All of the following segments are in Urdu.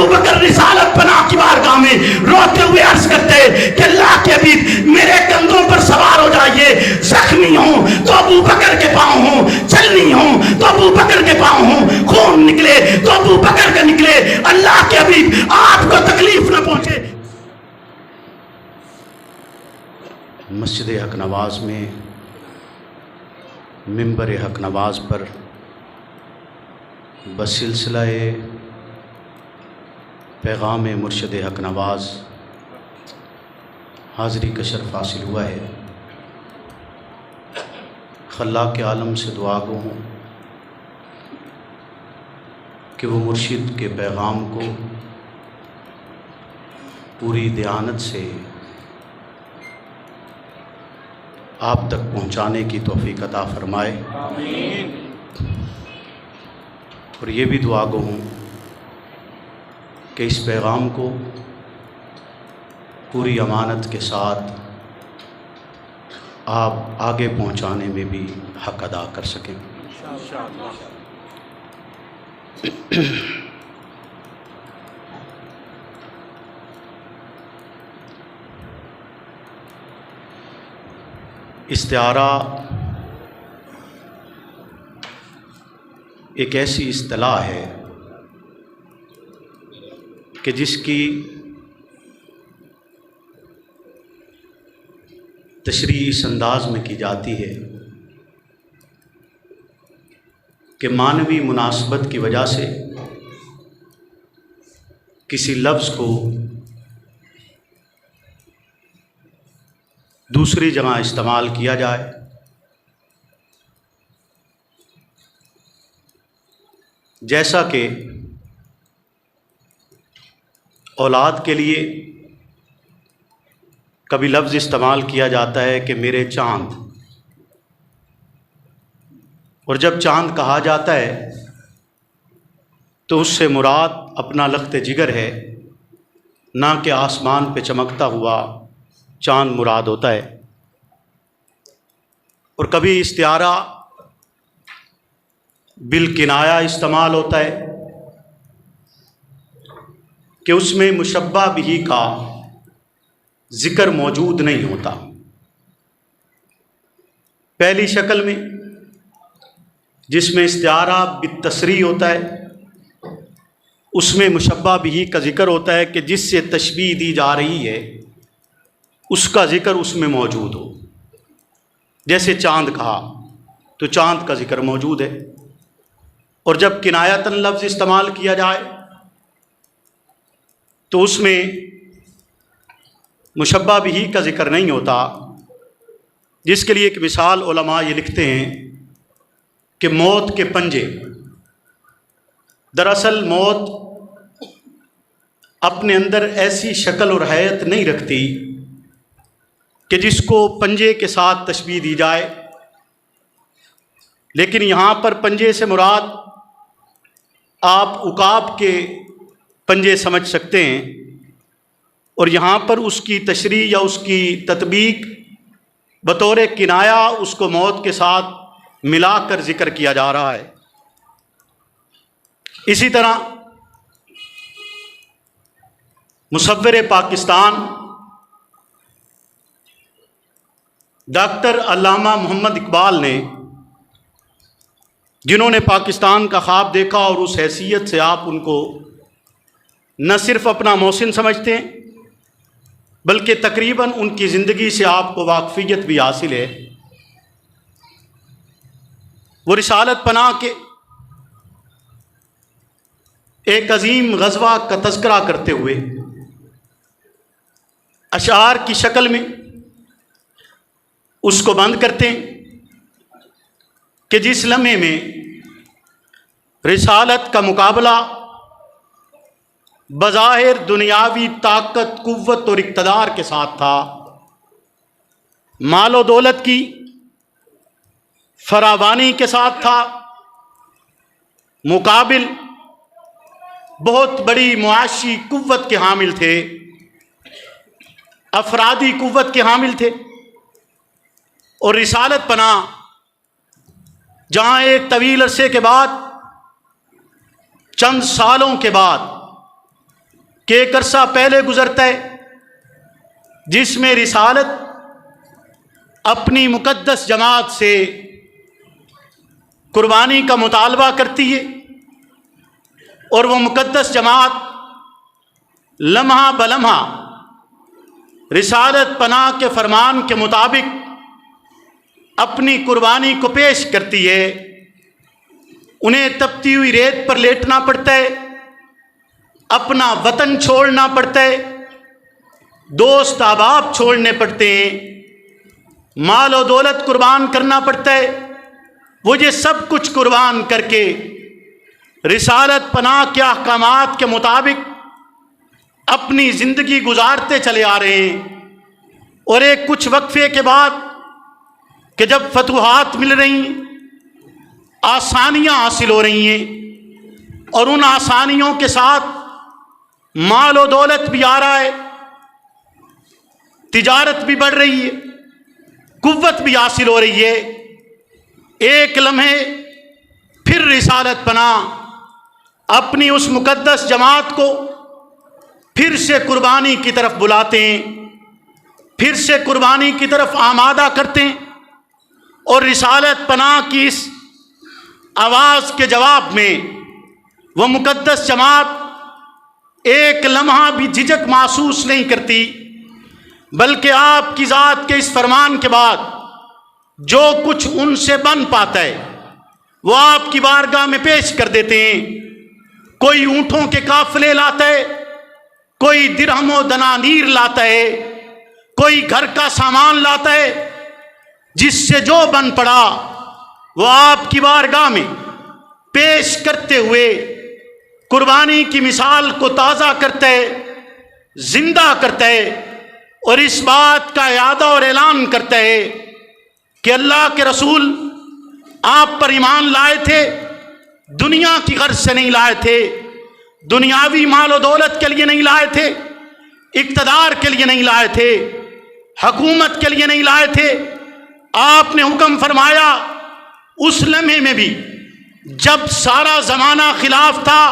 ابو بکر رسالت پناہ کی بارگاہ میں روتے ہوئے عرض کرتے کہ اللہ کے حبیب میرے کندھوں پر سوار ہو جائیے، زخمی ہوں تو ابو بکر کے پاؤں ہوں، چلنی ہوں تو ابو بکر کے پاؤں ہوں، خون نکلے تو ابو بکر کا نکلے، اللہ کے حبیب آپ کو تکلیف نہ پہنچے۔ مسجد حق نواز میں منبر حق نواز پر بسلسلہ پیغام مرشد حق نواز حاضری کا شرف حاصل ہوا ہے۔ خلاق عالم سے دعا گو ہوں کہ وہ مرشد کے پیغام کو پوری دیانت سے آپ تک پہنچانے کی توفیق عطا فرمائے، آمین۔ اور یہ بھی دعا گو ہوں کہ اس پیغام کو پوری امانت کے ساتھ آپ آگے پہنچانے میں بھی حق ادا کر سکیں۔ استعارہ ایک ایسی اصطلاح ہے کہ جس کی تشریح اس انداز میں کی جاتی ہے کہ معنوی مناسبت کی وجہ سے کسی لفظ کو دوسری جگہ استعمال کیا جائے، جیسا کہ اولاد کے لیے کبھی لفظ استعمال کیا جاتا ہے کہ میرے چاند، اور جب چاند کہا جاتا ہے تو اس سے مراد اپنا لخت جگر ہے، نہ کہ آسمان پہ چمکتا ہوا چاند مراد ہوتا ہے۔ اور کبھی استعارہ بالکنایہ استعمال ہوتا ہے کہ اس میں مشبہ بہ کا ذکر موجود نہیں ہوتا۔ پہلی شکل میں جس میں استعارہ بالتصریح ہوتا ہے اس میں مشبہ بہ کا ذکر ہوتا ہے کہ جس سے تشبیہ دی جا رہی ہے اس کا ذکر اس میں موجود ہو، جیسے چاند کہا تو چاند کا ذکر موجود ہے۔ اور جب کنایتاً لفظ استعمال کیا جائے تو اس میں مشبہ بہ کا ذکر نہیں ہوتا، جس کے لیے ایک مثال علماء یہ لکھتے ہیں کہ موت کے پنجے، دراصل موت اپنے اندر ایسی شکل اور حیت نہیں رکھتی کہ جس کو پنجے کے ساتھ تشبیہ دی جائے، لیکن یہاں پر پنجے سے مراد آپ عقاب کے پنجے سمجھ سکتے ہیں، اور یہاں پر اس کی تشریح یا اس کی تطبیق بطور کنایہ اس کو موت کے ساتھ ملا کر ذکر کیا جا رہا ہے۔ اسی طرح مصور پاکستان ڈاکٹر علامہ محمد اقبال نے، جنہوں نے پاکستان کا خواب دیکھا اور اس حیثیت سے آپ ان کو نہ صرف اپنا محسن سمجھتے ہیں بلکہ تقریباً ان کی زندگی سے آپ کو واقفیت بھی حاصل ہے، وہ رسالت پناہ کے ایک عظیم غزوہ کا تذکرہ کرتے ہوئے اشعار کی شکل میں اس کو بند کرتے ہیں کہ جس لمحے میں رسالت کا مقابلہ بظاہر دنیاوی طاقت، قوت اور اقتدار کے ساتھ تھا، مال و دولت کی فراوانی کے ساتھ تھا، مقابل بہت بڑی معاشی قوت کے حامل تھے، افرادی قوت کے حامل تھے، اور رسالت پناہ جہاں ایک طویل عرصے کے بعد، چند سالوں کے بعد کہ ایک عرصہ پہلے گزرتا ہے جس میں رسالت اپنی مقدس جماعت سے قربانی کا مطالبہ کرتی ہے، اور وہ مقدس جماعت لمحہ بلمحہ رسالت پناہ کے فرمان کے مطابق اپنی قربانی کو پیش کرتی ہے۔ انہیں تپتی ہوئی ریت پر لیٹنا پڑتا ہے، اپنا وطن چھوڑنا پڑتا ہے، دوست احباب چھوڑنے پڑتے ہیں، مال و دولت قربان کرنا پڑتا ہے۔ وہ یہ سب کچھ قربان کر کے رسالت پناہ کے احکامات کے مطابق اپنی زندگی گزارتے چلے آ رہے ہیں۔ اور ایک کچھ وقفے کے بعد کہ جب فتوحات مل رہی ہیں، آسانیاں حاصل ہو رہی ہیں، اور ان آسانیوں کے ساتھ مال و دولت بھی آ رہا ہے، تجارت بھی بڑھ رہی ہے، قوت بھی حاصل ہو رہی ہے، ایک لمحے پھر رسالت پناہ اپنی اس مقدس جماعت کو پھر سے قربانی کی طرف بلاتے ہیں، پھر سے قربانی کی طرف آمادہ کرتے ہیں، اور رسالت پناہ کی اس آواز کے جواب میں وہ مقدس جماعت ایک لمحہ بھی جھجک محسوس نہیں کرتی، بلکہ آپ کی ذات کے اس فرمان کے بعد جو کچھ ان سے بن پاتا ہے وہ آپ کی بارگاہ میں پیش کر دیتے ہیں۔ کوئی اونٹوں کے قافلے لاتا ہے، کوئی درہم و دنانیر لاتا ہے، کوئی گھر کا سامان لاتا ہے، جس سے جو بن پڑا وہ آپ کی بارگاہ میں پیش کرتے ہوئے قربانی کی مثال کو تازہ کرتا ہے، زندہ کرتا ہے، اور اس بات کا اعادہ اور اعلان کرتا ہے کہ اللہ کے رسول آپ پر ایمان لائے تھے، دنیا کی غرض سے نہیں لائے تھے، دنیاوی مال و دولت کے لیے نہیں لائے تھے، اقتدار کے لیے نہیں لائے تھے، حکومت کے لیے نہیں لائے تھے۔ آپ نے حکم فرمایا اس لمحے میں بھی جب سارا زمانہ خلاف تھا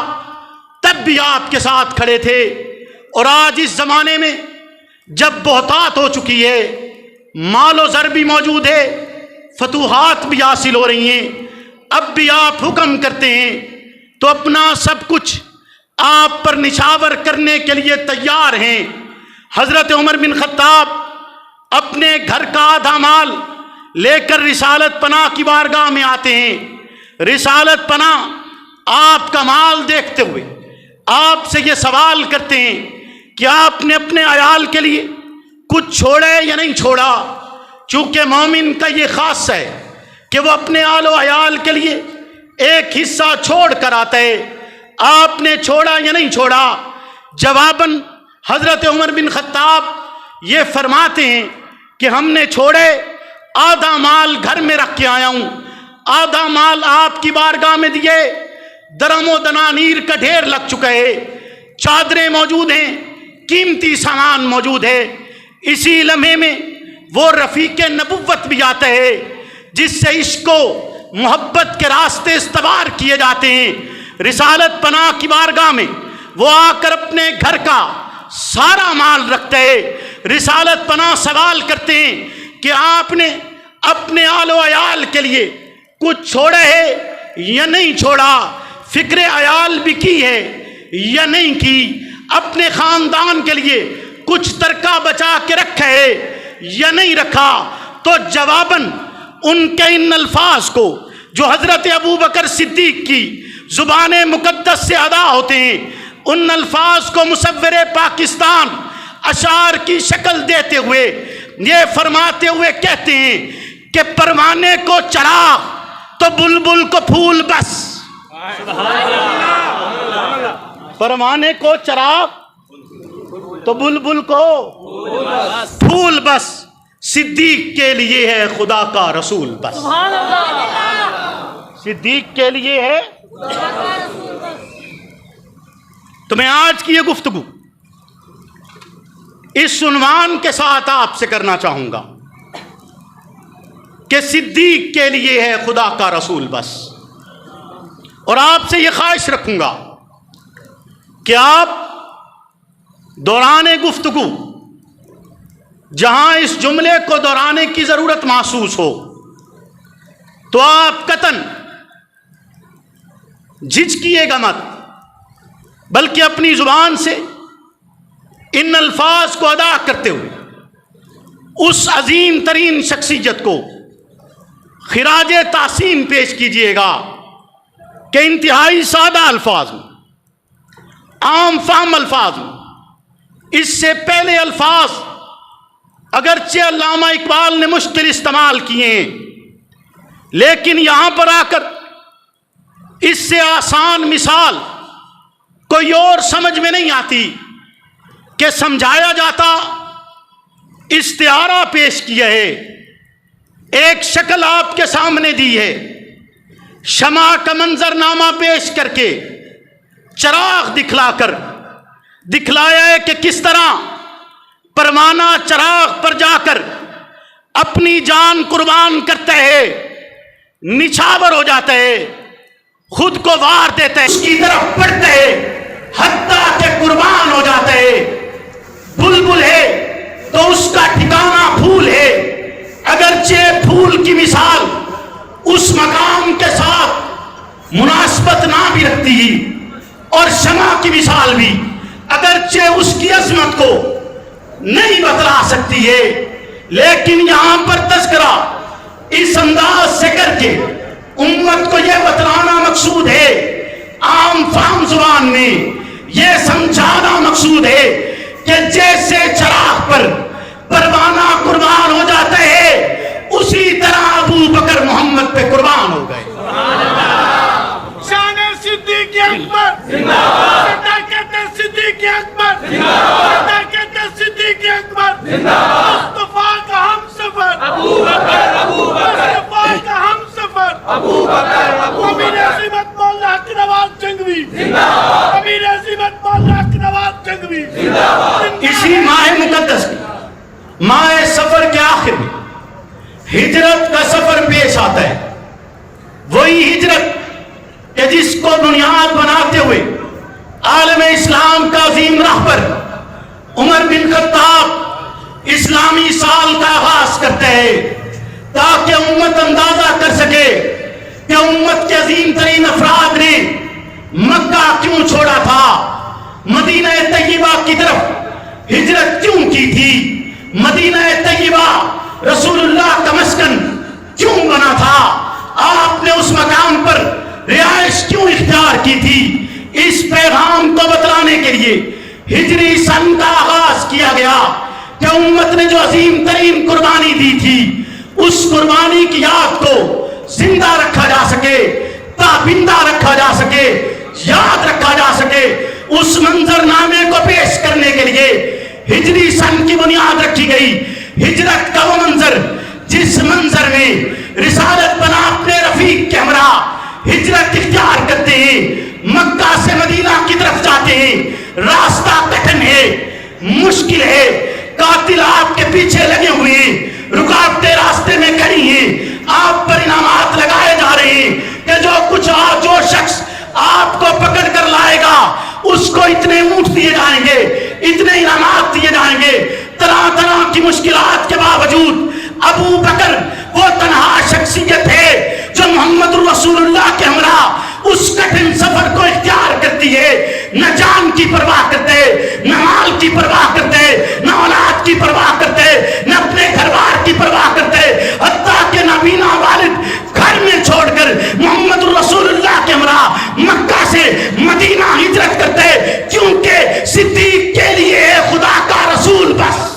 تب بھی آپ کے ساتھ کھڑے تھے، اور آج اس زمانے میں جب بہتات ہو چکی ہے، مال و زر بھی موجود ہے، فتوحات بھی حاصل ہو رہی ہیں، اب بھی آپ حکم کرتے ہیں تو اپنا سب کچھ آپ پر نچھاور کرنے کے لیے تیار ہیں۔ حضرت عمر بن خطاب اپنے گھر کا آدھا مال لے کر رسالت پناہ کی بارگاہ میں آتے ہیں۔ رسالت پناہ آپ کا مال دیکھتے ہوئے آپ سے یہ سوال کرتے ہیں کہ آپ نے اپنے عیال کے لیے کچھ چھوڑا ہے یا نہیں چھوڑا، چونکہ مومن کا یہ خاصہ ہے کہ وہ اپنے آل و عیال کے لیے ایک حصہ چھوڑ کر آتا ہے۔ آپ نے چھوڑا یا نہیں چھوڑا؟ جواباً حضرت عمر بن خطاب یہ فرماتے ہیں کہ ہم نے چھوڑے، آدھا مال گھر میں رکھ کے آیا ہوں، آدھا مال آپ کی بارگاہ میں دیے، درہم و دنانیر کا ڈھیر لگ چکا ہے، چادریں موجود ہیں، قیمتی سامان موجود ہے۔ اسی لمحے میں وہ رفیق نبوت بھی آتا ہے جس سے عشق و محبت کے راستے استوار کیے جاتے ہیں۔ رسالت پناہ کی بارگاہ میں وہ آ کر اپنے گھر کا سارا مال رکھتا ہے۔ رسالت پناہ سوال کرتے ہیں کہ آپ نے اپنے آل و عیال کے لیے کچھ چھوڑا ہے یا نہیں چھوڑا، فکر عیال بھی کی ہے یا نہیں کی، اپنے خاندان کے لیے کچھ ترکہ بچا کے رکھا ہے یا نہیں رکھا؟ تو جواباً ان کے ان الفاظ کو جو حضرت ابو بکر صدیق کی زبان مقدس سے ادا ہوتے ہیں، ان الفاظ کو مصور پاکستان اشعار کی شکل دیتے ہوئے یہ فرماتے ہوئے کہتے ہیں کہ پروانے کو چراغ تو بلبل کو پھول بس، پروانے کو چراغ تو بلبل کو پھول بس، صدیق کے لیے ہے خدا کا رسول بس، صدیق کے لیے ہے۔ تو میں آج کی یہ گفتگو اس عنوان کے ساتھ آپ سے کرنا چاہوں گا کہ صدیق کے لیے ہے خدا کا رسول بس، اور آپ سے یہ خواہش رکھوں گا کہ آپ دوران گفتگو جہاں اس جملے کو دہرانے کی ضرورت محسوس ہو تو آپ قطعاً جھجکیے گا مت، بلکہ اپنی زبان سے ان الفاظ کو ادا کرتے ہوئے اس عظیم ترین شخصیت کو خراج تحسین پیش کیجیے گا کہ انتہائی سادہ الفاظ میں، عام فہم الفاظ میں، اس سے پہلے الفاظ اگرچہ علامہ اقبال نے مشکل استعمال کیے ہیں، لیکن یہاں پر آ کر اس سے آسان مثال کوئی اور سمجھ میں نہیں آتی کہ سمجھایا جاتا استعارہ پیش کیا ہے، ایک شکل آپ کے سامنے دی ہے، شمع کا منظر نامہ پیش کر کے چراغ دکھلا کر دکھلایا ہے کہ کس طرح پروانہ چراغ پر جا کر اپنی جان قربان کرتا ہے، نچھاور ہو جاتا ہے، خود کو وار دیتا ہے، اس کی طرف بڑھتا ہے، حتیٰ کہ قربان ہو جاتا ہے۔ بلبل ہے تو اس کا ٹھکانہ پھول ہے، اگرچہ پھول کی مثال اس مقام کے ساتھ مناسبت نہ بھی رکھتی ہی، اور شمع کی مثال بھی اگرچہ اس کی عظمت کو نہیں بتلا سکتی ہے، لیکن یہاں پر تذکرہ اس انداز سے کر کے امت کو یہ بتلانا مقصود ہے، عام فہم زبان میں یہ سمجھانا مقصود ہے کہ جیسے چراغ پر پروانہ قربان ہو جاتا ہے، اسی طرح ابو بکر محمد پہ قربان ہو گئے۔ شان صدیق اکبر صداقت صدیق اکبر صداقت صدیق اکبر مصطفیٰ کا ہم سفر ابو بکر مصطفیٰ کا ہم سفر ابو بکر امیر عظمت مولا حق نواز جنگوی امیر عظمت مولا حق نواز جنگوی۔ اسی ماہ مقدس کی ماہ سفر کے آخر میں ہجرت کا سفر پیش آتا ہے، وہی ہجرت کہ جس کو بنیاد بناتے ہوئے عالم اسلام کا عظیم رہبر عمر بن خطاب اسلامی سال کا آغاز کرتے ہیں، تاکہ امت اندازہ کر سکے کہ امت کے عظیم ترین افراد نے مکہ کیوں چھوڑا تھا، مدینہ طیبہ کی طرف ہجرت کیوں کی تھی، مدینہ طیبہ رسول اللہ کا مسکن کیوں بنا تھا، آپ نے اس مقام پر رہائش کیوں اختیار کی تھی۔ اس پیغام کو بتلانے کے لیے ہجری سن کا آغاز کیا گیا کہ امت نے جو عظیم ترین قربانی دی تھی، اس قربانی کی یاد کو زندہ رکھا جا سکے، تابندہ رکھا جا سکے، یاد رکھا جا سکے، اس منظر نامے کو پیش کرنے کے لیے ہجری سن کی بنیاد رکھی گئی۔ ہجرت کا وہ منظر جس منظر میں رسالت بنا اپنے رفیق کے ہمراہ ہجرت اختیار کرتے ہیں، مکہ سے مدینہ کی طرف جاتے ہیں، راستہ کٹھن ہے، مشکل ہے، قاتل آپ کے پیچھے لگے ہوئے ہیں، رکاوٹیں راستے میں کھڑی ہیں، آپ پر انعامات لگائے جا رہے ہیں کہ جو شخص آپ کو پکڑ کر لائے گا اس کو اتنے اونٹ دیے جائیں گے، اتنے انعامات دیے جائیں گے۔ طرح طرح کی مشکلات کے باوجود ابو بکر وہ تنہا شخصیت ہے جو محمد رسول اللہ کے ہمراہ اس کٹھن سفر کو اختیار کرتی ہے، نہ جان کی پرواہ کرتے، نہ مال کی پرواہ کرتے، نہ اولاد کی پرواہ کرتے، نہ اپنے گھر بار کی پرواہ کرتے، حتیٰ کہ نابینا والد گھر میں چھوڑ کر محمد رسول اللہ کے ہمراہ مکہ سے مدینہ ہجرت کرتے، کیونکہ صدیق کے لیے خدا کا رسول بس۔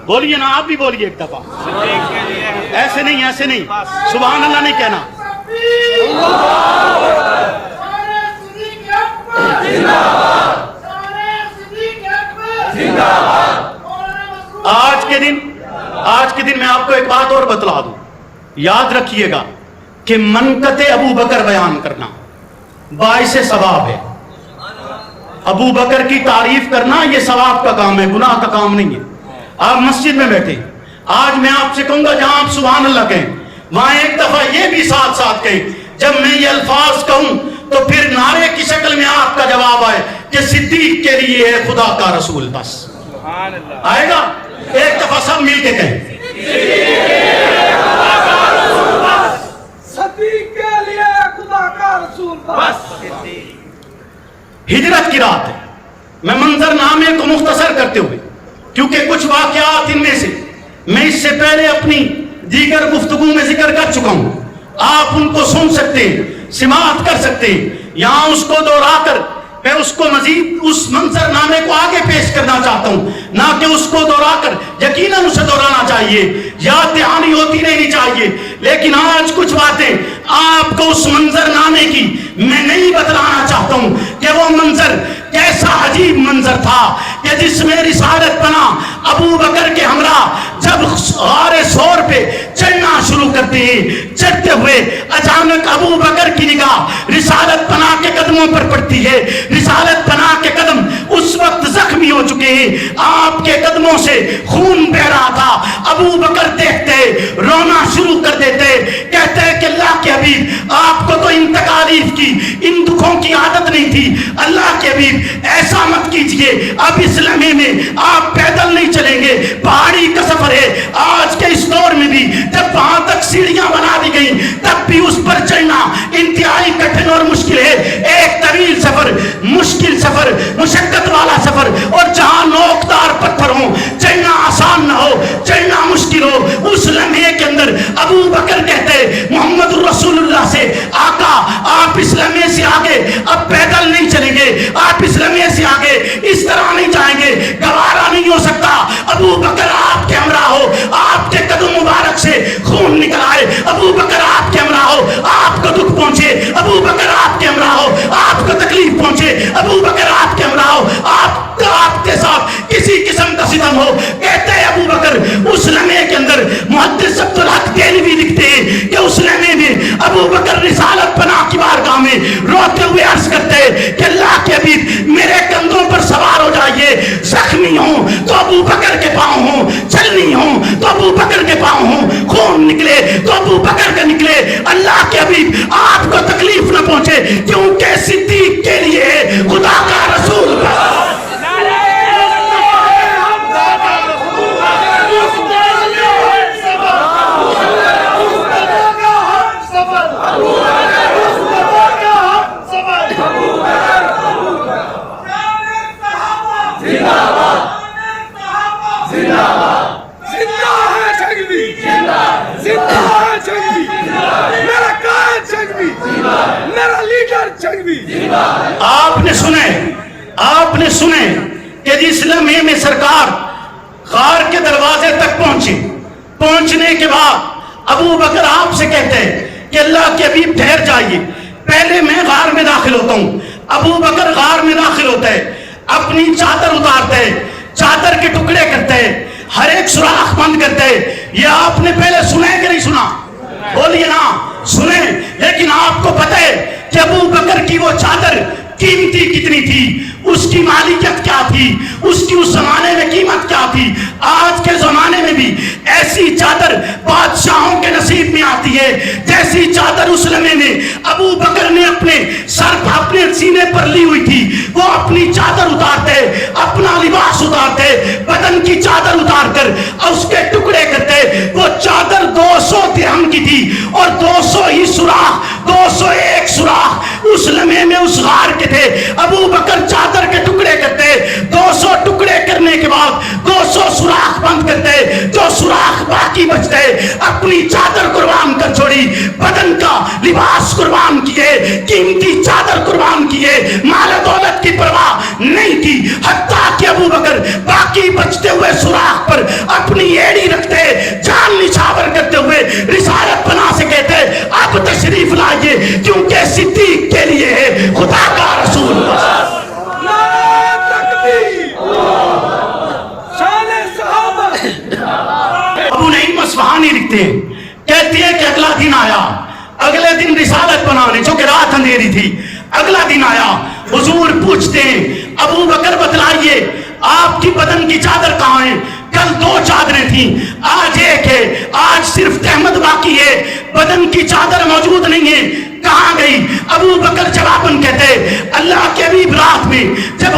بولیے نا، آپ بھی بولیے ایک دفعہ، ایسے نہیں ایسے نہیں، سبحان اللہ نہیں کہنا۔ آج کے دن میں آپ کو ایک بات اور بتلا دوں، یاد رکھیے گا کہ منقط ابو بکر بیان کرنا باعث ثواب ہے۔ ابو بکر کی تعریف کرنا یہ ثواب کا کام ہے، گناہ کا کام نہیں ہے۔ آپ مسجد میں بیٹھے، آج میں آپ سے کہوں گا جہاں آپ سبحان اللہ کہیں، وہاں ایک دفعہ یہ بھی ساتھ ساتھ کہیں، جب میں یہ الفاظ کہوں تو پھر نعرے کی شکل میں آپ کا جواب آئے کہ صدیق کے لیے ہے خدا کا رسول. بس آئے گا ایک دفعہ سب مل کے کہیں صدیق کے لیے خدا کا رسول. بس ہجرت کی رات ہے. میں منظر نامے کو مختصر کرتے ہوئے، کیونکہ کچھ واقعات ان میں سے میں اس سے پہلے اپنی دیگر گفتگو میں ذکر کر چکا ہوں، آپ ان کو سن سکتے ہیں، سماعت کر سکتے ہیں. یہاں اس کو دوہرا کر میں اس کو مزید اس منظر نامے کو آگے پیش کرنا چاہتا ہوں، نہ کہ اس کو دوہرا کر. یقیناً اسے دہرانا چاہیے، یاد دہانی ہوتی رہنی چاہیے، لیکن آج کچھ باتیں آپ کو اس منظر نامے کی میں نہیں بتلانا چاہتا ہوں کہ وہ منظر کیسا عجیب منظر تھا کہ جس میں رسالت پناہ ابو بکر کے ہمراہ جب غار ثور پہ چڑھنا شروع کرتے ہیں، چڑھتے ہوئے اچانک ابو بکر کی نگاہ رسالت پناہ کے قدموں پر پڑتی ہے. رسالت پناہ کے قدم اس وقت زخمی ہو چکے ہیں، آپ کے قدموں سے خون بہ رہا تھا. ابو بکر دیکھتے رونا شروع کر دیتے، کہتے کہ اللہ کے حبیب آپ کو تو ان تکالیف کی، ان دکھوں کی عادت نہیں تھی. اللہ کے حبیب ایسا مت کیجئے، اب اس لمحے میں آپ پیدل نہیں چلیں گے، پہاڑی کا سفر ہے. آج کے اس دور میں بھی جب وہاں تک سیڑھیاں بنا دی گئی تب بھی اس پر چڑھنا انتہائی کٹھن اور مشکل ہے. ایک طویل سفر، مشکل سفر، مشقت والا سفر، اور جہاں نوکدار پتھر ہوں، چڑھنا آسان نہ ہو، چڑھنا مشکل ہو. اس لمحے کے اندر ابو بکر کہتے محمد رسول اللہ سے، آقا آپ اس لمحے سے آگے اب پیدل نہیں چلیں گے، آپ اس لمحے سے آگے اس طرح نہیں جائیں گے، گوارا نہیں ہو سکتا. ابو بکر آپ کے ہمراہ ہو، آپ کے قدم مبارک سے خون نکل آئے. ابو بکر آپ کے ہمراہ ہو، آپ کو دکھ پہنچے. ابو بکر آپ کے ہمراہ ہو، آپ کو تکلیف پہنچے. ابو بکر آپ کے ہمراہ ہو، آپ کے ساتھ کسی قسم کا ستم ہو. کہتے ہیں ابو بکر اس لمحے کے اندر محدث عبد الحق دہلوی لکھتے ہیں کہ اس لمحے میں ابو بکر رسالت پناہ کی بارگاہ میں روتے ہوئے عرض کرتے کہ اللہ کے حبیب میرے کندھوں پر سوار ہو جائیے. زخمی ہوں تو ابو بکر کے پاؤں ہوں، چلنی ہوں تو ابو بکر کے پاؤں ہوں، خون نکلے تو ابو بکر کے نکلے. اللہ کے حبیب آپ کو تکلیف نہ پہنچے، کیونکہ صدیق کے لیے خدا کا رسول. آپ نے سنے کہ جس لمحے میں سرکار غار کے دروازے تک پہنچنے کے بعد ابو بکر آپ سے کہتے ہیں کہ اللہ کے حبیب ٹھہر جائیے، پہلے میں غار میں داخل ہوتا ہوں. ابو بکر غار میں داخل ہوتا ہے، اپنی چادر اتارتے ہیں، چادر کے ٹکڑے کرتے ہیں، ہر ایک سوراخ بند کرتے ہیں. یہ آپ نے پہلے سنا ہے کہ نہیں سنا؟ بولیے نا، سنے. لیکن آپ کو پتہ ہے کہ ابو بکر کی وہ چادر قیمتی کتنی تھی، اس کی مالکیت کیا تھی، اس کی اس زمانے میں قیمت کیا تھی. آج کے زمانے میں بھی ایسی چادر بادشاہوں کے نصیب میں آتی ہے جیسی چادر اس لمحے میں ابو بکر نے اپنے سر پر، اپنے سینے پر لی ہوئی تھی. وہ اپنی چادر اتارتے، اپنا لباس اتارتے، بدن کی چادر اتار کر اس کے ٹکڑے کرتے. وہ چادر 200 درہم کی تھی اور 200 ہی سوراخ، 201 سوراخ اس لمحے میں اس غار کے تھے. ابو بکر چادر کے ٹکڑے کرتے، 200 ٹکڑے کرنے کے بعد 200 سوراخ بند کرتے. جو سوراخ باقی بچتے اپنی چادر قربان کر چھوڑی، بدن کا لباس قربان کیے، قیمتی چادر قربان کیے، مال دولت کی پرواہ نہیں کی. حتیٰ کہ ابو بکر باقی بچتے ہوئے سوراخ پر اپنی ایڑی رکھتے، جان نچھاور کرتے ہوئے رسالت پناہ سے کہتے اب تشریف لائیے، کیونکہ صدیق کے لیے ہے خدا کا رسول. ابو نعیم اصفہانی لکھتے ہیں، کہتی ہے کہ اگلا دن آیا، اگلے دن رسالت بنانے، چونکہ رات اندھیری تھی، اگلا دن آیا. حضور پوچھتے ہیں ابو بکر بتلائیے آپ کی بدن کی چادر کہاں ہے؟ کل 2 چادریں تھیں، آج ایک ہے، آج صرف تہمت باقی ہے، بدن کی چادر موجود نہیں ہے، کہاں گئی؟ ابو بکر جواباً کہتے اللہ کے حبیب رات میں جب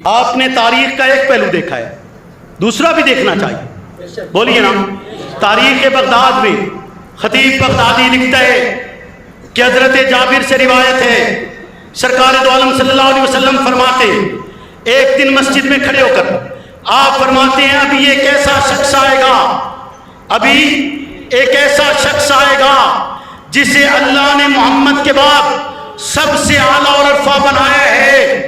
آپ نے تاریخ کا ایک پہلو دیکھا ہے، دوسرا بھی دیکھنا چاہیے. بولیے نا. تاریخ بغداد میں خطیب بغدادی لکھتا ہے کہ حضرت جابر سے روایت ہے، سرکار دو عالم صلی اللہ علیہ وسلم فرماتے ہیں، ایک دن مسجد میں کھڑے ہو کر آپ فرماتے ہیں ابھی ایک ایسا شخص آئے گا، ابھی ایک ایسا شخص آئے گا جسے اللہ نے محمد کے بعد سب سے اعلیٰ اور عرفہ بنایا ہے.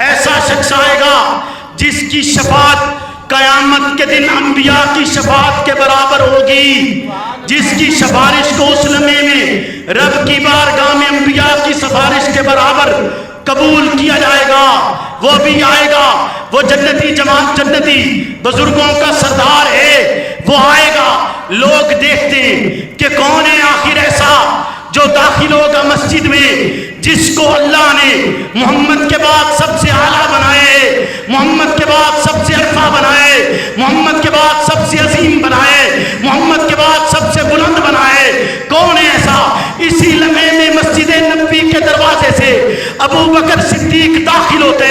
ایسا شخص آئے گا جس کی شفاعت قیامت کے دن انبیاء کی شفاعت کے برابر ہوگی، جس کی سفارش کو اس لمحے میں رب کی بارگاہ میں انبیاء کی سفارش کے برابر قبول کیا جائے گا. وہ بھی آئے گا، وہ جنتی جماعت، جنتی بزرگوں کا سردار ہے، وہ آئے گا. لوگ دیکھتے ہیں کہ کون ہے آخر ایسا جو داخل ہوگا مسجد میں، جس کو اللہ نے محمد کے بعد سب سے اعلیٰ بنائے، محمد کے بعد سب سے عرفہ بنائے، محمد کے بعد سب سے عظیم بنائے، محمد کے بعد سب سے بلند بنائے. کون ہے ایسا؟ اسی لمحے میں مسجد نبوی کے دروازے سے ابو بکر صدیق داخل ہوتے.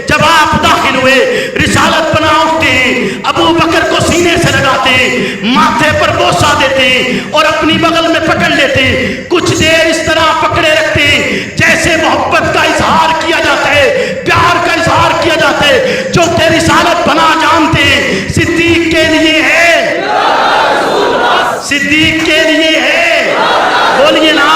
جب آپ داخل ہوئے، رسالت بنا اٹھتے ہیں، ابو بکر کو سینے سے لگاتے ہیں، ماتھے پر بوسہ دیتے ہیں اور اپنی بغل میں پکڑ لیتے ہیں. کچھ دیر اس طرح پکڑے رکھتے ہیں جیسے محبت کا اظہار کیا جاتا ہے، پیار کا اظہار کیا جاتا ہے. جو کہ رسالت بنا جانتے ہیں صدیق کے لیے ہے، صدیق کے لیے ہے. بولیے نا.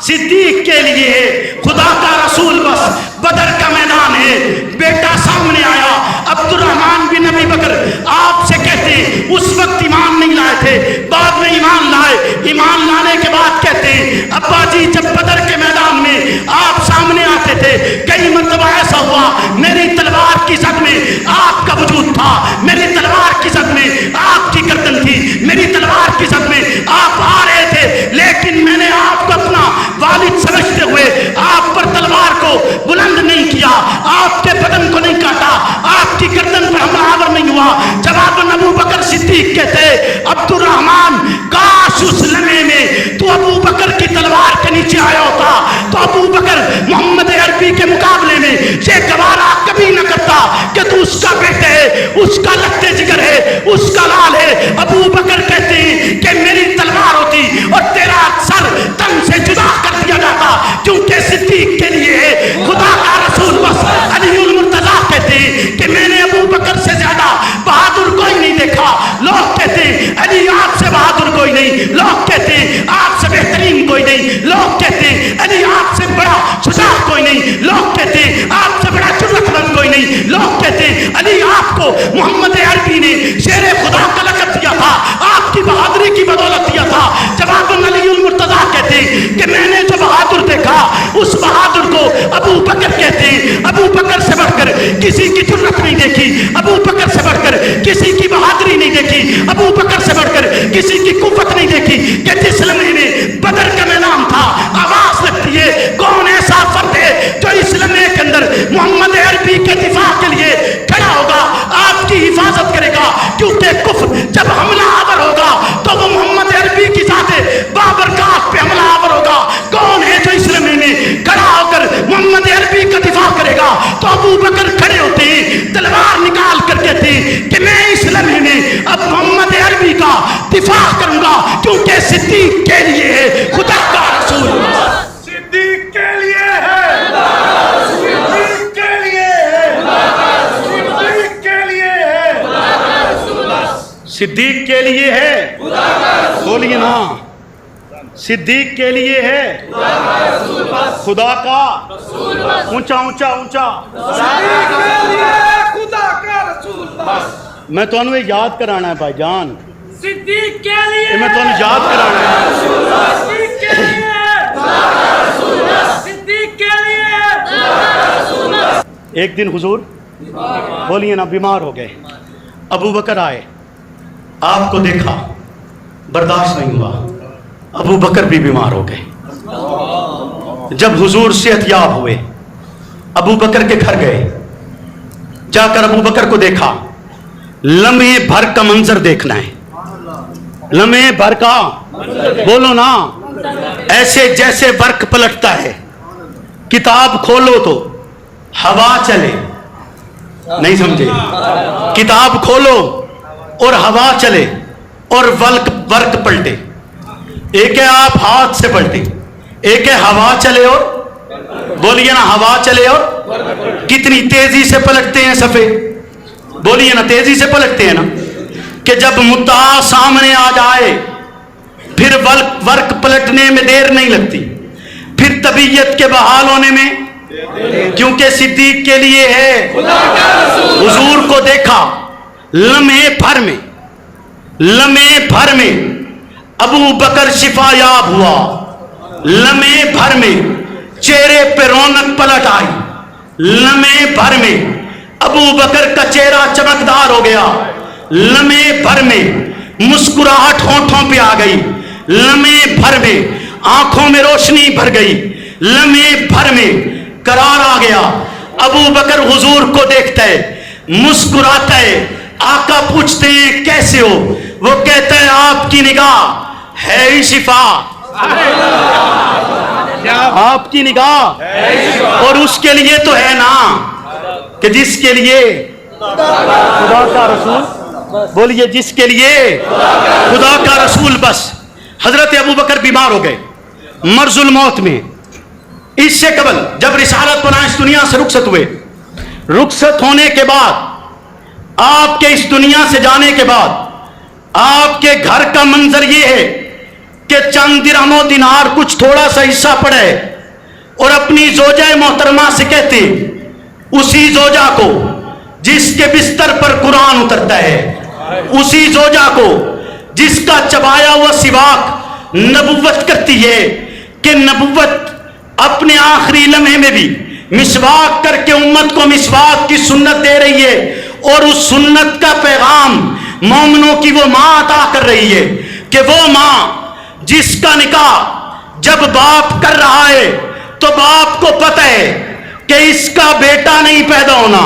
صدیق کے لیے ہے. خدا کا رسول بس بدر کا میدان ہے، بیٹا سامنے آیا عبد الرحمن بن ابی بکر، آپ سے کہتے ہیں اس وقت ایمان نہیں لائے تھے، بعد میں ایمان لائے. ایمان لانے کے بعد کہتے ہیں ابا جی جب بدر کے میدان میں آپ سامنے آتے تھے کئی مرتبہ ایسا ہوا میری تلوار کی زد میں آپ کا وجود تھا، میری تلوار کی زد میں آپ کی گردن تھی، میری تلوار کی زد میں آپ آ رہے تھے، لیکن میں نے آپ کو اپنا والد سمجھتے ہوئے آپ پر تلوار کو بلند نہیں کیا، آپ کے بدن کو نہیں کاٹا، آپ کی گردن پر حملہ آور نہیں ہوا. جواب ابو بکر صدیق کہتے عبد الرحمن کاش اس لمحے میں تو ابو بکر کی تلوار کے نیچے آیا ہوتا تو ابو بکر محمد عربی کے مقابلے میں یہ گوارا کبھی نہ کرتا کہ تو اس کا بیٹا ہے، اس کا لگتے جگر ہے، اس کا لال ہے. ابو بکر کہتے ہیں کہ میری تلوار ہوتی اور تیرا سر تن سے جدا کر دیا جاتا، کیونکہ صدیق کے لیے ہے. خدا کا رسول بس علی المرتضیٰ کہتے ہیں کہ میں نے ابو بکر سے زیادہ بہادر کوئی نہیں دیکھا. لوگ کہتے ہیں علی آپ سے بہادر کوئی نہیں، لوگ کہتے ہیں آپ سے بہترین کوئی نہیں، لوگ کہتے ہیں علی آپ سے بڑا شجاع کوئی نہیں، لوگ کہتے ہیں آپ سے بڑا جرأت مند کوئی نہیں، لوگ کہتے ہیں علی آپ کو محمد عربی نے شیر خدا کا لقب دیا تھا، آپ کی بہادری کی بدولت دیا تھا. جواب علی المرتضیٰ کہتے ہیں کہ میں نے جو بہادر دیکھا اس بہادر کو ابو بکر کہتے ہیں. ابو بکر سے بڑھ کر کسی کی جرأت نہیں دیکھی، ابو بکر سے بڑھ کر کسی کی بہادری نہیں دیکھی، ابو بکر سے بڑھ کر کسی کی قوت نہیں دیکھی. کہ جس لمحے میں بدر کا میدان تھا آواز لگتی ہے کون ایسا فرد ہے جو اس لمحے کے اندر محمد عربی کے دفاع کے لیے کھڑا ہوگا، آپ کی حفاظت کرے گا. کیونکہ کفر جب حملہ آور ہوگا تو وہ محمد عربی کی ذات بابرکات پہ حملہ آور ہوگا. کون ہے جو اس لمحے میں کھڑا ہو کر محمد عربی کا دفاع کرے گا؟ تو ابو بکر کھڑے ہوتے ہیں، تلوار نکال کر کہتے ہیں کہ میں اس لمحے میں اب محمد عربی کا دفاع کروں گا، کیونکہ صدیق کے لیے ہے خدا کا رسول. صدیق کے لیے ہے، صدیق کے لیے ہے، صدیق کے لیے ہے، صدیق کے لیے ہے. بولیے نا. صدیق کے لیے ہے خدا کا اونچا اونچا اونچا. خدا کا رسول میں تو انہیں یاد کرانا ہے بھائی جان، صدیق کے لیے، میں تو انہیں یاد کرانا ہے. صدیق کے لیے، صدیق کے لیے. ایک دن حضور بولیے نا بیمار ہو گئے، ابو بکر آئے، آپ کو دیکھا برداشت نہیں ہوا، ابو بکر بھی بیمار ہو گئے. جب حضور صحت یاب ہوئے ابو بکر کے گھر گئے، جا کر ابو بکر کو دیکھا. لمحے بھر کا منظر دیکھنا ہے، لمحے بھر کا، بولو نا. ایسے جیسے برق پلٹتا ہے، کتاب کھولو تو ہوا چلے، نہیں سمجھے؟ کتاب کھولو اور ہوا چلے اور ورق پلٹے. ایک ہے آپ ہاتھ سے پلٹے, ایک ہے ہوا چلے اور بولیے نا ہوا چلے اور کتنی تیزی سے پلٹتے ہیں صفحے, بولیے نا تیزی سے پلٹتے ہیں نا, کہ جب مدعا سامنے آ جائے پھر ورق پلٹنے میں دیر نہیں لگتی, پھر طبیعت کے بحال ہونے میں, کیونکہ صدیق کے لیے ہے. حضور کو دیکھا لمحے بھر میں ابو بکر شفا یاب ہوا, لمحے بھر میں چہرے پہ رونق پلٹ آئی, لمحے بھر میں ابو بکر کا چہرہ چمکدار ہو گیا, لمحے بھر میں مسکراہٹ ہونٹوں پہ آ گئی, لمحے بھر میں آنکھوں میں روشنی بھر گئی, لمحے بھر میں قرار آ گیا. ابو بکر حضور کو دیکھتا ہے, مسکراتا ہے. آقا پوچھتے ہیں کیسے ہو؟ وہ کہتا ہے آپ کی نگاہ ہے ہی شفا, آپ کی نگاہ, اور اس کے لیے تو ہے نا کہ جس کے لیے خدا کا رسول, بولیے جس کے لیے خدا کا رسول. بس حضرت ابو بکر بیمار ہو گئے مرض الموت میں. اس سے قبل جب رسالت پناہ اس دنیا سے رخصت ہوئے, رخصت ہونے کے بعد آپ کے اس دنیا سے جانے کے بعد آپ کے گھر کا منظر یہ ہے کہ چند درہم و دینار کچھ تھوڑا سا حصہ پڑا ہے, اور اپنی زوجہ محترمہ سے کہتے اسی زوجہ کو جس کے بستر پر قرآن اترتا ہے, اسی زوجہ کو جس کا چبایا ہوا سواک نبوت کرتی ہے, کہ نبوت اپنے آخری لمحے میں بھی مسواک کر کے امت کو مسواک کی سنت دے رہی ہے, اور اس سنت کا پیغام مومنوں کی وہ ماں عطا کر رہی ہے کہ وہ ماں جس کا نکاح جب باپ کر رہا ہے تو باپ کو پتہ ہے کہ اس کا بیٹا نہیں پیدا ہونا,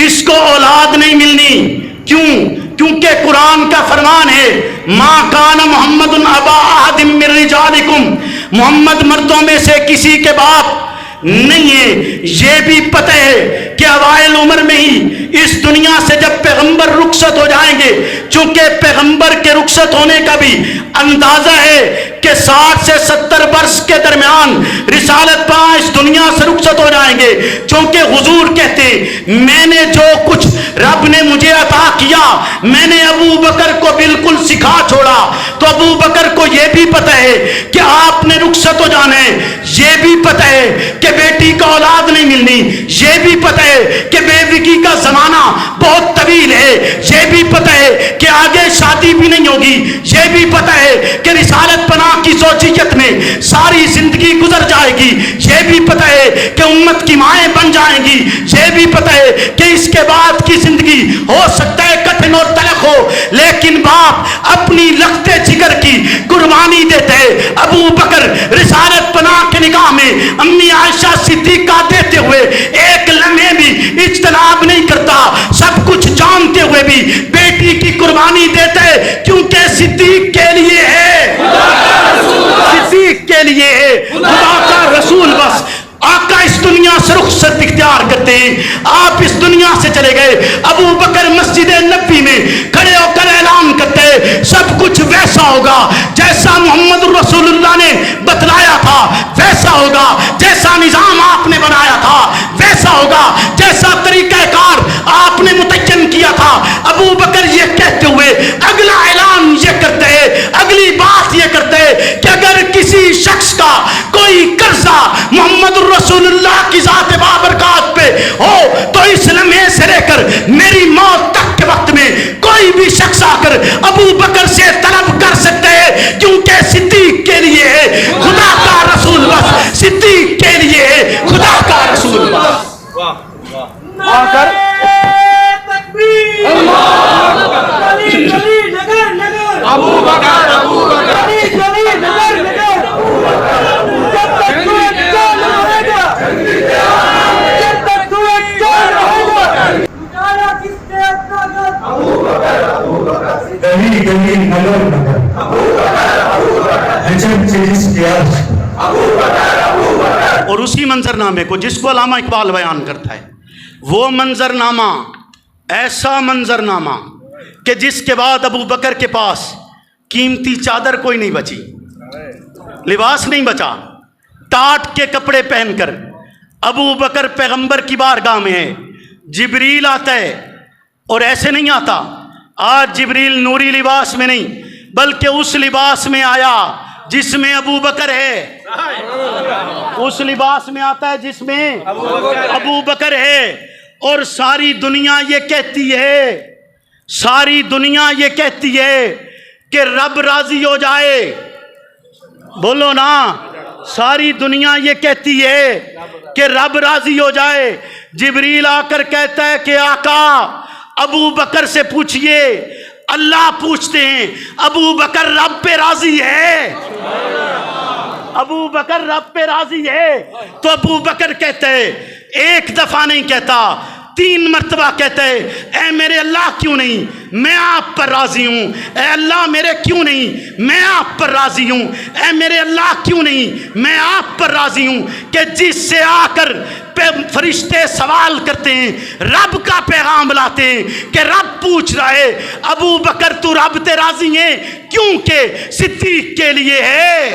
اس کو اولاد نہیں ملنی. کیوں؟ کیونکہ قرآن کا فرمان ہے ما کان محمد ابا احد من رجالکم, محمد مردوں میں سے کسی کے باپ نہیں ہے. یہ بھی پتہ ہے کہ اوائل عمر میں ہی اس دنیا سے جب پیغمبر رخصت ہو جائیں گے, چونکہ پیغمبر کے رخصت ہونے کا بھی اندازہ ہے کہ 60 سے 70 برس کے درمیان رسالت پاں اس دنیا سے رخصت ہو جائیں گے. چونکہ حضور کہتے میں نے جو کچھ رب نے مجھے عطا کیا میں نے ابو بکر کو بالکل سکھا چھوڑا. تو ابو بکر کو یہ بھی پتہ ہے کہ آپ نے رخصت ہو جانا ہے, یہ بھی پتہ ہے کہ بیٹی کا اولاد نہیں ملنی, یہ بھی پتہ ہے کہ بیوگی کا زمانہ بہت طویل ہے, یہ بھی پتہ ہے کہ آگے شادی بھی نہیں ہوگی, یہ بھی پتہ ہے کہ رسالت پناہ کی زوجیت میں ساری زندگی گزر جائے گی, یہ بھی پتہ ہے کہ امت کی مائیں بن جائیں گی, یہ بھی پتہ ہے کہ اس کے بعد کی زندگی ہو سکتا ہے کٹھن اور تلخ ہو, لیکن باپ اپنی لخت جگر کی قربانی دیتے. ابو بکر رسالت پناہ کے نگاہ میں امی عائشہ صدیقہ دیتے ہوئے ایک لمحے بھی اجتناب نہیں کرتا, سب کچھ جانتے ہوئے بھی بیٹی کی قربانی دیتے, کیونکہ صدیق کے لیے ہے, صدیق کے لیے ہے خدا کا رسول. بس آقا اس دنیا سے رخصت اختیار کرتے ہیں, آپ اس دنیا سے چلے گئے. ابو بکر مسجد نبی میں کھڑے ہو کر اعلان کرتے سب کچھ ویسا ہوگا جیسا محمد رسول اللہ نے بتلایا تھا, ویسا ہوگا جیسا نظام آپ نے بنایا تھا, ویسا ہوگا جیسا طریقہ کار آپ نے متعین کیا تھا. ابو بکر یہ کہتے ہوئے اگلا اعلان یہ کرتے ہیں, اگلی بات یہ کرتے ہیں کہ اگر کسی شخص کا کوئی قرضہ محمد رسول اللہ کی ذات بابرکات پہ ہو تو اس لمحے سے لے کر میری موت تک کے وقت میں کوئی بھی شخص آ کر ابو بکر سے طلب کر سکتے ہیں, کیونکہ صدیق کے لیے ہے خدا کا رسول. بس صدیق کے لیے ہے خدا کا رسول. بس آ کر ابو بکر اور اسی منظر نامے کو جس کو علامہ اقبال بیان کرتا ہے, وہ منظرنامہ، ایسا منظرنامہ کہ جس کے بعد ابو بکر کے پاس قیمتی چادر کوئی نہیں بچی، لباس نہیں بچا، ٹاٹ کے کپڑے پہن کر ابو بکر پیغمبر کی بارگاہ میں ہے، جبریل آتا ہے، اور ایسے نہیں آتا، آج جبریل نوری لباس میں نہیں بلکہ اس لباس میں آیا جس میں ابو بکر ہے، اس لباس میں آتا ہے جس میں ابو بکر ہے، اور ساری دنیا یہ کہتی ہے، ساری دنیا یہ کہتی ہے کہ رب راضی ہو جائے، بولو نا، ساری دنیا یہ کہتی ہے کہ رب راضی ہو جائے۔ جبریل آ کر کہتا ہے کہ آقا ابو بکر سے پوچھئے، اللہ پوچھتے ہیں ابو بکر رب پہ راضی ہے، ابو بکر رب پہ راضی ہے؟ تو ابو بکر کہتا ہے، ایک دفعہ نہیں کہتا، 3 مرتبہ کہتا ہے، اے میرے اللہ کیوں نہیں، میں آپ پر راضی ہوں، اے اللہ میرے کیوں نہیں، میں آپ پر راضی ہوں، اے میرے اللہ کیوں نہیں، میں آپ پر راضی ہوں، کہ جس سے آ کر فرشتے سوال کرتے ہیں، رب کا پیغام لاتے ہیں کہ رب پوچھ رہا ہے ابو بکر تو رب تے راضی ہیں کیونکہ صدیق کے لیے ہے،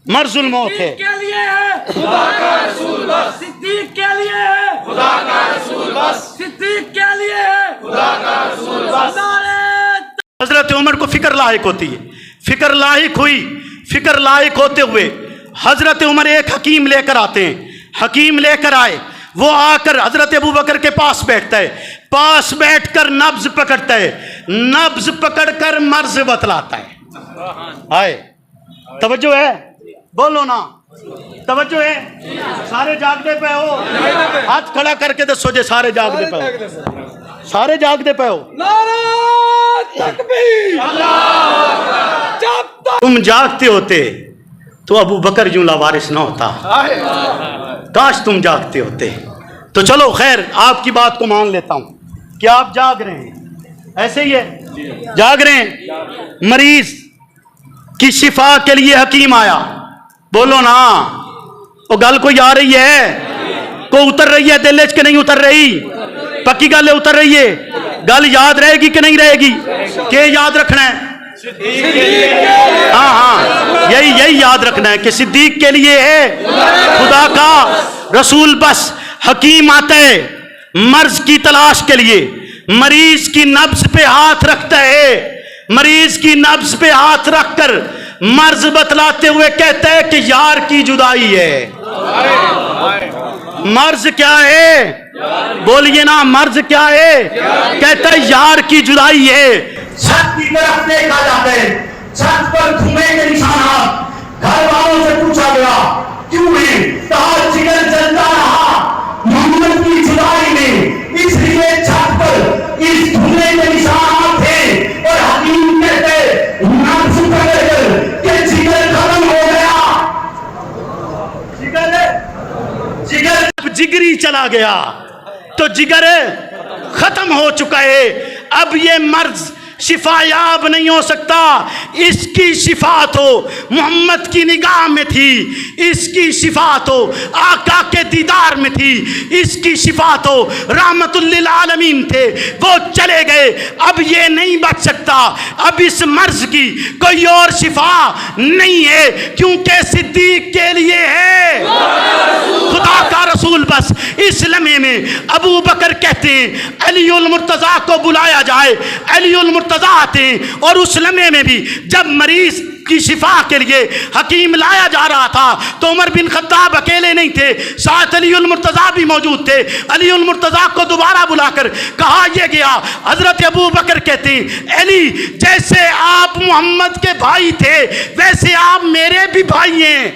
مرض الموت ہے، کے لیے ہے خدا کا رسول بس، صدیق کے لیے ہے خدا کا رسول بس، صدیق کے لیے ہے خدا کا رسول بس۔ حضرت عمر کو فکر لاحق ہوتی ہے، فکر لاحق ہوئی، فکر لاحق ہوتے ہوئے حضرت عمر ایک حکیم لے کر آتے ہیں، حکیم لے کر آئے، وہ آ کر حضرت ابو بکر کے پاس بیٹھتا ہے، پاس بیٹھ کر نبض پکڑتا ہے، نبض پکڑ کر مرض بتلاتا ہے۔ آئے توجہ ہے، بولو نا، توجہ ہے، سارے جاگتے پہ ہو، ہاتھ کھڑا کر کے دسو جے سارے جاگتے پہ ہو، سارے جاگتے پہ ہو، تم جاگتے ہوتے تو ابو بکر یوں لاوارث نہ ہوتا، کاش تم جاگتے ہوتے۔ تو چلو خیر، آپ کی بات کو مان لیتا ہوں کہ آپ جاگ رہے ہیں، ایسے ہی ہے، جاگ رہے ہیں، مریض کی شفا کے لیے حکیم آیا، بولو نا، وہ گل کوئی آ رہی ہے، کو اتر رہی ہے دل کے نہیں اتر رہی، پکی گل اتر رہی ہے، گل یاد رہے گی کہ نہیں رہے گی، کہ یاد رکھنا ہے، ہاں ہاں یہی یاد رکھنا ہے کہ صدیق کے لیے ہے خدا کا رسول بس۔ حکیم آتا ہے مرض کی تلاش کے لیے، مریض کی نبض پہ ہاتھ رکھتا ہے، مریض کی نبض پہ ہاتھ رکھ کر مرض بتلاتے ہوئے کہتا ہے کہ یار کی جدائی ہے۔ مرض کیا ہے؟ بولیے نا، مرض کیا ہے؟ کہتا ہے یار کی جدائی ہے۔ چھت کی طرف دیکھا جاتا ہے، چھت پر دھوئے کے نشانات، گھر والوں سے پوچھا گیا کیوں ہے؟ کہا جگر جلتا رہا محمد کی جدائی میں، اس لیے چھت پر اس دھوئے کے نشانات تھے، اور حکیم کہتے نبض پکڑ کر کہ جگر ختم ہو گیا، جگر جگری چلا گیا تو جگر ختم ہو چکا ہے، اب یہ مرض شفا یاب نہیں ہو سکتا۔ اس کی شفا تو محمد کی نگاہ میں تھی، اس کی شفا تو آقا کے دیدار میں تھی، اس کی شفا تو رحمت للعالمین تھے، وہ چلے گئے، اب یہ نہیں بچ سکتا، اب اس مرض کی کوئی اور شفا نہیں ہے، کیونکہ صدیق کے لیے ہے خدا کا رسول بس۔ اس لمحے میں ابو بکر کہتے ہیں علی المرتضیٰ کو بلایا جائے، علی المرتضیٰ آتے ہیں، اور اس لمحے میں بھی جب مریض کی شفا کے لیے حکیم لایا جا رہا تھا تو عمر بن خطاب اکیلے نہیں تھے، ساتھ علی المرتضیٰ بھی موجود تھے۔ علی المرتضیٰ کو دوبارہ بلا کر کہا یہ گیا، حضرت ابو بکر کہتے ہیں علی جیسے آپ محمد کے بھائی تھے ویسے آپ میرے بھی بھائی ہیں،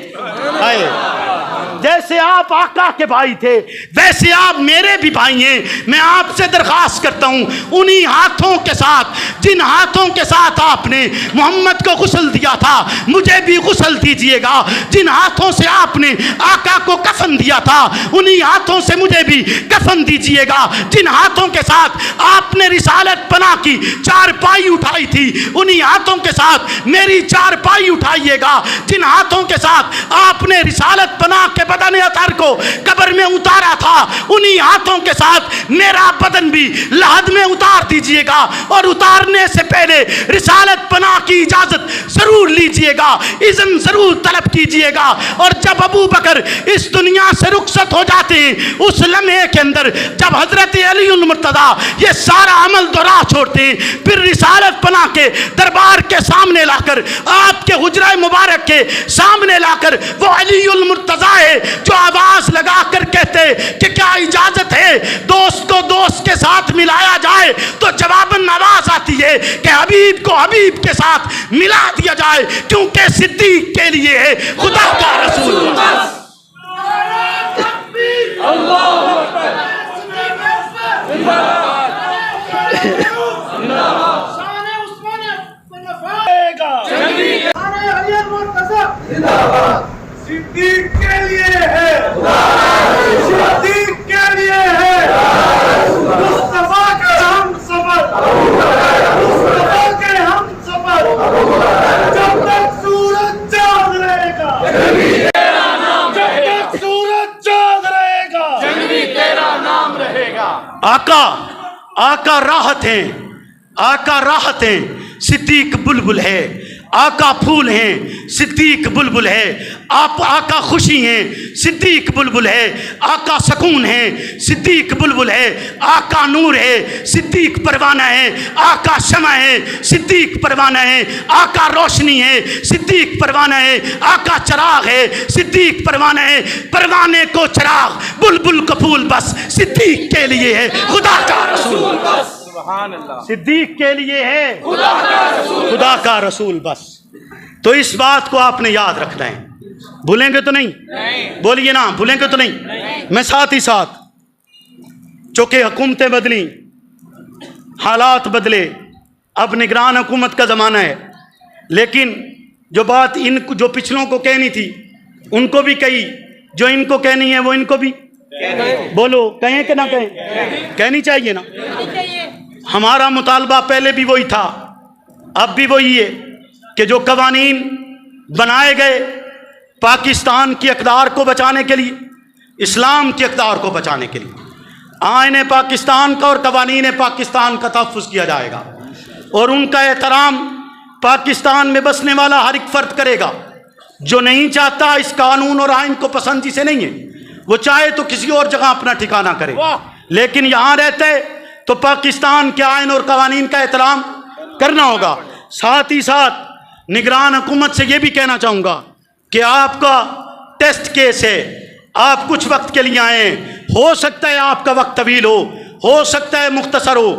جیسے آپ آقا کے بھائی تھے ویسے آپ میرے بھی بھائی ہیں، میں آپ سے درخواست کرتا ہوں انہی ہاتھوں کے ساتھ جن ہاتھوں کے ساتھ آپ نے محمد کو غسل دیا تھا مجھے بھی غسل دیجئے گا، جن ہاتھوں سے آپ نے آقا کو کفن دیا تھا انہی ہاتھوں سے مجھے بھی کفن دیجئے گا، جن ہاتھوں کے ساتھ آپ نے رسالت پناہ کی چارپائی اٹھائی تھی انہی ہاتھوں کے ساتھ میری چارپائی اٹھائیے گا، جن ہاتھوں کے ساتھ آپ نے رسالت پناہ کے بدن اطہر کو قبر میں اتارا تھا، انہی ہاتھوں کے ساتھ میرا بدن بھی لحد میں اتار دیجئے گا، اور اتارنے سے پہلے رسالت پناہ کی اجازت ضرور لیجئے گا، اذن ضرور طلب کیجئے گا۔ اور جب ابو بکر اس دنیا سے رخصت ہو جاتے ہیں، اس لمحے کے اندر جب حضرت علی المرتضیٰ یہ سارا عمل دورا چھوڑتے ہیں، پھر رسالت پناہ کے دربار کے سامنے لا کر، آپ کے حجرہ مبارک کے سامنے لا کر، وہ علی المرتضیٰ ہے جو آواز لگا کر کہتے کہ کیا اجازت ہے دوست کو دوست کے ساتھ ملایا جائے؟ تو جواباً آواز آتی ہے کہ حبیب کو حبیب کے ساتھ ملا دیا جائے، کیونکہ صدیق کے لیے ہے خدا کا رسول۔ صدیق کے لیے ہے، صدیق کے لیے ہے، مصطفیٰ کے ہم سفر، مصطفیٰ کے ہم سفر، جب تک سورج جاگ رہے گا، جب تک سورج جاگ رہے گا، تیرا نام رہے گا۔ آقا راحت ہیں، آقا راحت ہیں، صدیق بلبل ہے۔ آقا پھول ہیں، صدیق بلبل ہے۔ آپ آقا خوشی ہیں، صدیق بلبل ہے۔ آقا سکون ہے، صدیق بلبل ہے۔ آقا نور ہے، صدیق پروانہ ہے۔ آقا شمع ہے، صدیق پروانہ ہے۔ آقا روشنی ہے، صدیق پروانہ ہے۔ آقا چراغ ہے، صدیق پروانہ ہے۔ پروانے کو چراغ، بلبل کو پھول، بس صدیق کے لیے ہے خدا کا رسول، صدیق کے لیے ہے خدا کا رسول، بس۔ تو اس بات کو آپ نے یاد رکھنا ہے، بھولیں گے تو نہیں؟ بولیے نا، بھولیں گے تو نہیں؟ میں ساتھ ہی ساتھ، چونکہ حکومتیں بدلی، حالات بدلے، اب نگران حکومت کا زمانہ ہے، لیکن جو بات جو پچھلوں کو کہنی تھی ان کو بھی کہی، جو ان کو کہنی ہے وہ ان کو بھی بولو، کہیں کہ نہ کہیں؟ کہنی چاہیے نا۔ ہمارا مطالبہ پہلے بھی وہی تھا، اب بھی وہی ہے کہ جو قوانین بنائے گئے پاکستان کی اقدار کو بچانے کے لیے، اسلام کی اقدار کو بچانے کے لیے، آئین پاکستان کا اور قوانین پاکستان کا تحفظ کیا جائے گا، اور ان کا احترام پاکستان میں بسنے والا ہر ایک فرد کرے گا۔ جو نہیں چاہتا اس قانون اور آئین کو پسند جسے نہیں ہے، وہ چاہے تو کسی اور جگہ اپنا ٹھکانہ کرے، لیکن یہاں رہتے تو پاکستان کے آئین اور قوانین کا احترام کرنا ہوگا۔ ساتھ ہی ساتھ نگران حکومت سے یہ بھی کہنا چاہوں گا کہ آپ کا ٹیسٹ کیس ہے، آپ کچھ وقت کے لیے آئیں، ہو سکتا ہے آپ کا وقت طویل ہو سکتا ہے مختصر ہو،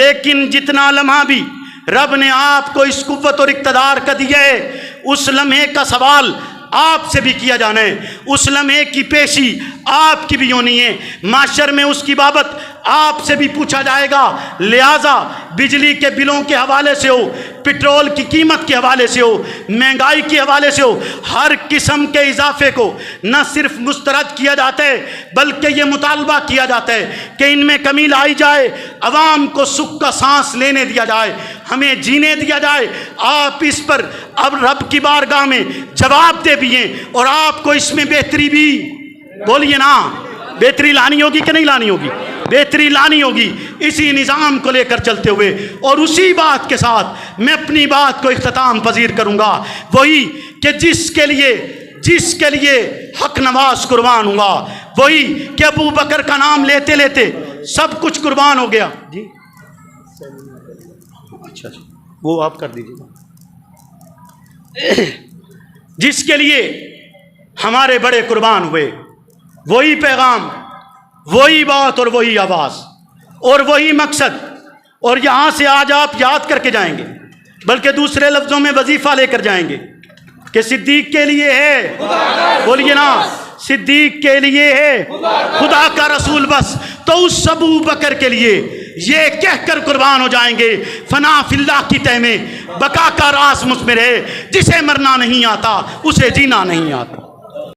لیکن جتنا لمحہ بھی رب نے آپ کو اس قوت اور اقتدار کا دیا ہے، اس لمحے کا سوال آپ سے بھی کیا جانا ہے، اس لمحے کی پیشی آپ کی بھی ہونی ہے، معاشر میں اس کی بابت آپ سے بھی پوچھا جائے گا۔ لہٰذا بجلی کے بلوں کے حوالے سے ہو، پٹرول کی قیمت کے حوالے سے ہو، مہنگائی کے حوالے سے ہو، ہر قسم کے اضافے کو نہ صرف مسترد کیا جاتا ہے بلکہ یہ مطالبہ کیا جاتا ہے کہ ان میں کمی لائی جائے، عوام کو سکھ کا سانس لینے دیا جائے، ہمیں جینے دیا جائے۔ آپ اس پر اب رب کی بارگاہ میں جواب دے بھی ہیں، اور آپ کو اس میں بہتری بھی، بولیے نا، بہتری لانی ہوگی کہ نہیں لانی ہوگی؟ بہتری لانی ہوگی، اسی نظام کو لے کر چلتے ہوئے، اور اسی بات کے ساتھ میں اپنی بات کو اختتام پذیر کروں گا، وہی کہ جس کے لیے حق نواز قربان ہوا، وہی کہ ابو بکر کا نام لیتے لیتے سب کچھ قربان ہو گیا۔ جی اچھا وہ آپ کر دیجیے گا۔ جس کے لیے ہمارے بڑے قربان ہوئے، وہی پیغام، وہی بات اور وہی آواز اور وہی مقصد، اور یہاں سے آج آپ یاد کر کے جائیں گے، بلکہ دوسرے لفظوں میں وظیفہ لے کر جائیں گے کہ صدیق کے لیے ہے، بولیے نا، صدیق کے لیے ہے خدا کا رسول، بس۔ تو اس ابو بکر کے لیے یہ کہہ کر قربان ہو جائیں گے، فنا فی اللہ کی تہ میں بقا کا راز مجھ میں رہے، جسے مرنا نہیں آتا اسے جینا نہیں آتا۔